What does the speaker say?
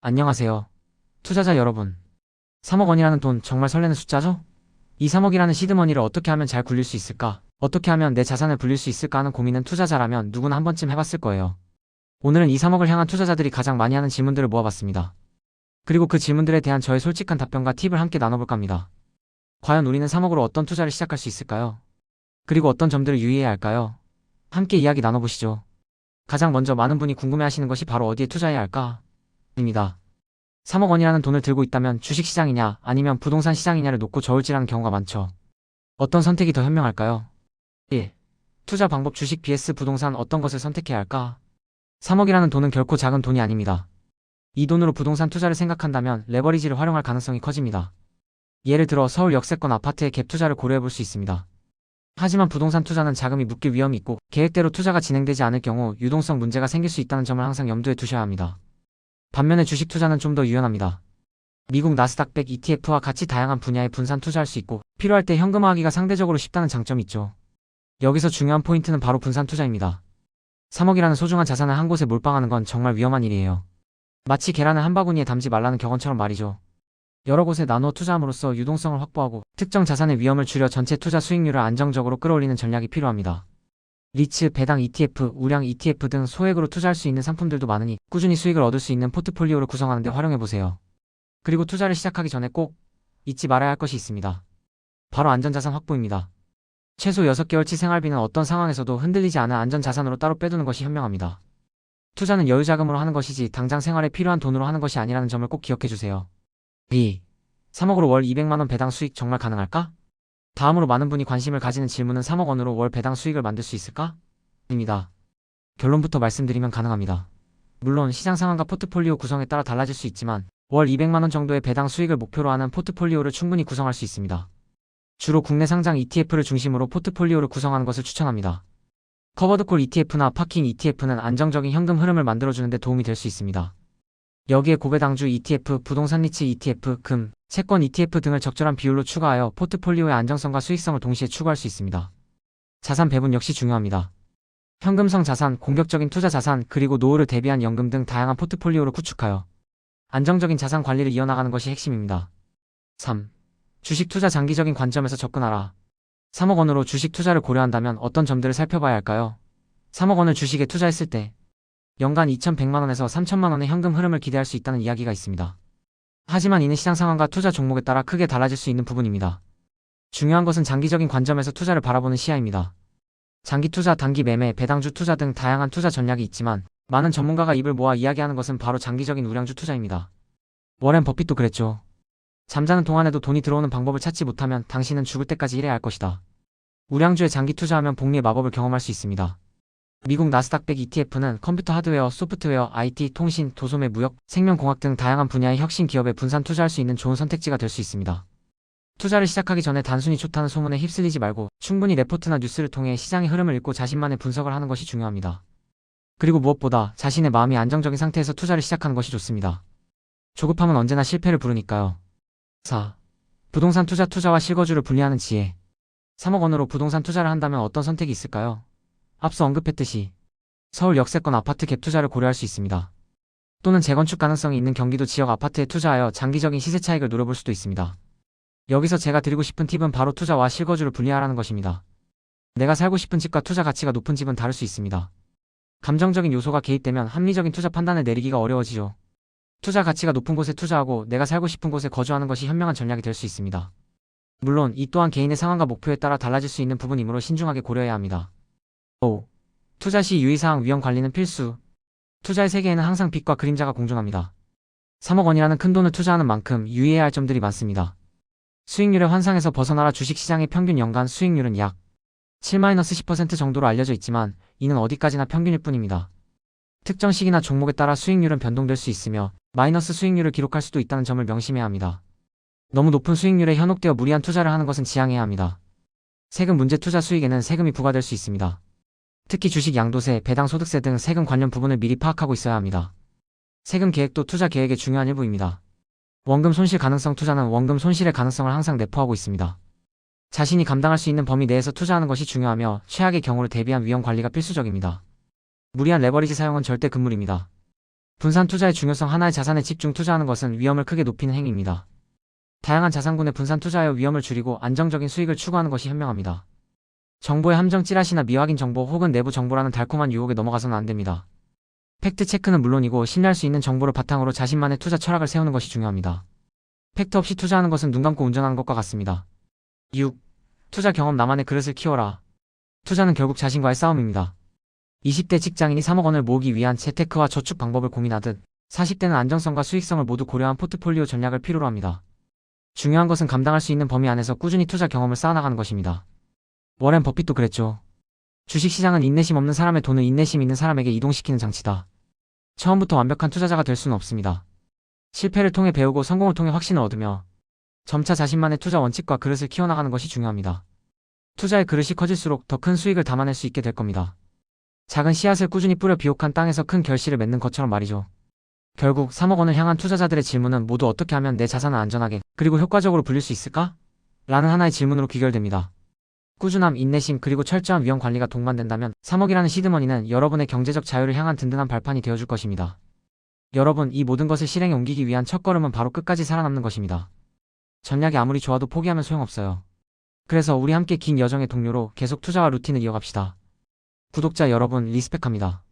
안녕하세요. 투자자 여러분. 3억 원이라는 돈 정말 설레는 숫자죠? 이 3억이라는 시드머니를 어떻게 하면 잘 굴릴 수 있을까? 어떻게 하면 내 자산을 불릴 수 있을까 하는 고민은 투자자라면 누구나 한 번쯤 해봤을 거예요. 오늘은 이 3억을 향한 투자자들이 가장 많이 하는 질문들을 모아봤습니다. 그리고 그 질문들에 대한 저의 솔직한 답변과 팁을 함께 나눠볼까 합니다. 과연 우리는 3억으로 어떤 투자를 시작할 수 있을까요? 그리고 어떤 점들을 유의해야 할까요? 함께 이야기 나눠보시죠. 가장 먼저 많은 분이 궁금해하시는 것이 바로 어디에 투자해야 할까? 입니다. 3억 원이라는 돈을 들고 있다면 주식시장이냐 아니면 부동산 시장이냐를 놓고 저울질하는 경우가 많죠. 어떤 선택이 더 현명할까요? 1. 투자 방법 주식 vs 부동산 어떤 것을 선택해야 할까? 3억이라는 돈은 결코 작은 돈이 아닙니다. 이 돈으로 부동산 투자를 생각한다면 레버리지를 활용할 가능성이 커집니다. 예를 들어 서울 역세권 아파트의 갭 투자를 고려해볼 수 있습니다. 하지만 부동산 투자는 자금이 묶일 위험이 있고 계획대로 투자가 진행되지 않을 경우 유동성 문제가 생길 수 있다는 점을 항상 염두에 두셔야 합니다. 반면에 주식 투자는 좀 더 유연합니다. 미국 나스닥 100 ETF와 같이 다양한 분야에 분산 투자할 수 있고 필요할 때 현금화하기가 상대적으로 쉽다는 장점이 있죠. 여기서 중요한 포인트는 바로 분산 투자입니다. 3억이라는 소중한 자산을 한 곳에 몰빵하는 건 정말 위험한 일이에요. 마치 계란을 한 바구니에 담지 말라는 격언처럼 말이죠. 여러 곳에 나누어 투자함으로써 유동성을 확보하고 특정 자산의 위험을 줄여 전체 투자 수익률을 안정적으로 끌어올리는 전략이 필요합니다. 리츠, 배당 ETF, 우량 ETF 등 소액으로 투자할 수 있는 상품들도 많으니 꾸준히 수익을 얻을 수 있는 포트폴리오를 구성하는 데 활용해보세요. 그리고 투자를 시작하기 전에 꼭 잊지 말아야 할 것이 있습니다. 바로 안전자산 확보입니다. 최소 6개월치 생활비는 어떤 상황에서도 흔들리지 않은 안전자산으로 따로 빼두는 것이 현명합니다. 투자는 여유자금으로 하는 것이지 당장 생활에 필요한 돈으로 하는 것이 아니라는 점을 꼭 기억해주세요. 2. 3억으로 월 200만원 배당 수익 정말 가능할까? 다음으로 많은 분이 관심을 가지는 질문은 3억 원으로 월 배당 수익을 만들 수 있을까? 입니다. 결론부터 말씀드리면 가능합니다. 물론 시장 상황과 포트폴리오 구성에 따라 달라질 수 있지만 월 200만원 정도의 배당 수익을 목표로 하는 포트폴리오를 충분히 구성할 수 있습니다. 주로 국내 상장 ETF를 중심으로 포트폴리오를 구성하는 것을 추천합니다. 커버드콜 ETF나 파킹 ETF는 안정적인 현금 흐름을 만들어주는 데 도움이 될 수 있습니다. 여기에 고배당주 ETF, 부동산 리츠 ETF, 금, 채권 ETF 등을 적절한 비율로 추가하여 포트폴리오의 안정성과 수익성을 동시에 추구할 수 있습니다. 자산 배분 역시 중요합니다. 현금성 자산, 공격적인 투자 자산, 그리고 노후를 대비한 연금 등 다양한 포트폴리오를 구축하여 안정적인 자산 관리를 이어나가는 것이 핵심입니다. 3. 주식 투자 장기적인 관점에서 접근하라. 3억 원으로 주식 투자를 고려한다면 어떤 점들을 살펴봐야 할까요? 3억 원을 주식에 투자했을 때 연간 2,100만원에서 3,000만원의 현금 흐름을 기대할 수 있다는 이야기가 있습니다. 하지만 이는 시장 상황과 투자 종목에 따라 크게 달라질 수 있는 부분입니다. 중요한 것은 장기적인 관점에서 투자를 바라보는 시야입니다. 장기 투자, 단기 매매, 배당주 투자 등 다양한 투자 전략이 있지만 많은 전문가가 입을 모아 이야기하는 것은 바로 장기적인 우량주 투자입니다. 워렌 버핏도 그랬죠. 잠자는 동안에도 돈이 들어오는 방법을 찾지 못하면 당신은 죽을 때까지 일해야 할 것이다. 우량주에 장기 투자하면 복리의 마법을 경험할 수 있습니다. 미국 나스닥 100 ETF는 컴퓨터 하드웨어, 소프트웨어, IT, 통신, 도소매, 무역, 생명공학 등 다양한 분야의 혁신 기업에 분산 투자할 수 있는 좋은 선택지가 될 수 있습니다. 투자를 시작하기 전에 단순히 좋다는 소문에 휩쓸리지 말고 충분히 레포트나 뉴스를 통해 시장의 흐름을 읽고 자신만의 분석을 하는 것이 중요합니다. 그리고 무엇보다 자신의 마음이 안정적인 상태에서 투자를 시작하는 것이 좋습니다. 조급함은 언제나 실패를 부르니까요. 4. 부동산 투자와 실거주를 분리하는 지혜. 3억 원으로 부동산 투자를 한다면 어떤 선택이 있을까요? 앞서 언급했듯이 서울 역세권 아파트 갭 투자를 고려할 수 있습니다. 또는 재건축 가능성이 있는 경기도 지역 아파트에 투자하여 장기적인 시세 차익을 노려볼 수도 있습니다. 여기서 제가 드리고 싶은 팁은 바로 투자와 실거주를 분리하라는 것입니다. 내가 살고 싶은 집과 투자 가치가 높은 집은 다를 수 있습니다. 감정적인 요소가 개입되면 합리적인 투자 판단을 내리기가 어려워지죠. 투자 가치가 높은 곳에 투자하고 내가 살고 싶은 곳에 거주하는 것이 현명한 전략이 될 수 있습니다. 물론 이 또한 개인의 상황과 목표에 따라 달라질 수 있는 부분이므로 신중하게 고려해야 합니다. 5. 투자 시 유의사항 위험 관리는 필수. 투자의 세계에는 항상 빛과 그림자가 공존합니다. 3억 원이라는 큰 돈을 투자하는 만큼 유의해야 할 점들이 많습니다. 수익률의 환상에서 벗어나라. 주식시장의 평균 연간 수익률은 약 7-10% 정도로 알려져 있지만 이는 어디까지나 평균일 뿐입니다. 특정 시기나 종목에 따라 수익률은 변동될 수 있으며 마이너스 수익률을 기록할 수도 있다는 점을 명심해야 합니다. 너무 높은 수익률에 현혹되어 무리한 투자를 하는 것은 지양해야 합니다. 세금 문제 투자 수익에는 세금이 부과될 수 있습니다. 특히 주식 양도세, 배당 소득세 등 세금 관련 부분을 미리 파악하고 있어야 합니다. 세금 계획도 투자 계획의 중요한 일부입니다. 원금 손실 가능성 투자는 원금 손실의 가능성을 항상 내포하고 있습니다. 자신이 감당할 수 있는 범위 내에서 투자하는 것이 중요하며 최악의 경우를 대비한 위험 관리가 필수적입니다. 무리한 레버리지 사용은 절대 금물입니다. 분산 투자의 중요성. 하나의 자산에 집중 투자하는 것은 위험을 크게 높이는 행위입니다. 다양한 자산군에 분산 투자하여 위험을 줄이고 안정적인 수익을 추구하는 것이 현명합니다. 정보의 함정, 찌라시나 미확인 정보 혹은 내부 정보라는 달콤한 유혹에 넘어가서는 안 됩니다. 팩트 체크는 물론이고 신뢰할 수 있는 정보를 바탕으로 자신만의 투자 철학을 세우는 것이 중요합니다. 팩트 없이 투자하는 것은 눈 감고 운전하는 것과 같습니다. 6. 투자 경험. 나만의 그릇을 키워라. 투자는 결국 자신과의 싸움입니다. 20대 직장인이 3억 원을 모으기 위한 재테크와 저축 방법을 고민하듯 40대는 안정성과 수익성을 모두 고려한 포트폴리오 전략을 필요로 합니다. 중요한 것은 감당할 수 있는 범위 안에서 꾸준히 투자 경험을 쌓아나가는 것입니다. 워렌 버핏도 그랬죠. 주식시장은 인내심 없는 사람의 돈을 인내심 있는 사람에게 이동시키는 장치다. 처음부터 완벽한 투자자가 될 수는 없습니다. 실패를 통해 배우고 성공을 통해 확신을 얻으며 점차 자신만의 투자 원칙과 그릇을 키워나가는 것이 중요합니다. 투자의 그릇이 커질수록 더 큰 수익을 담아낼 수 있게 될 겁니다. 작은 씨앗을 꾸준히 뿌려 비옥한 땅에서 큰 결실을 맺는 것처럼 말이죠. 결국 3억 원을 향한 투자자들의 질문은 모두 어떻게 하면 내 자산을 안전하게 그리고 효과적으로 불릴 수 있을까? 라는 하나의 질문으로 귀결됩니다. 꾸준함, 인내심, 그리고 철저한 위험 관리가 동반된다면 3억이라는 시드머니는 여러분의 경제적 자유를 향한 든든한 발판이 되어줄 것입니다. 여러분, 이 모든 것을 실행에 옮기기 위한 첫걸음은 바로 끝까지 살아남는 것입니다. 전략이 아무리 좋아도 포기하면 소용없어요. 그래서 우리 함께 긴 여정의 동료로 계속 투자와 루틴을 이어갑시다. 구독자 여러분, 리스펙합니다.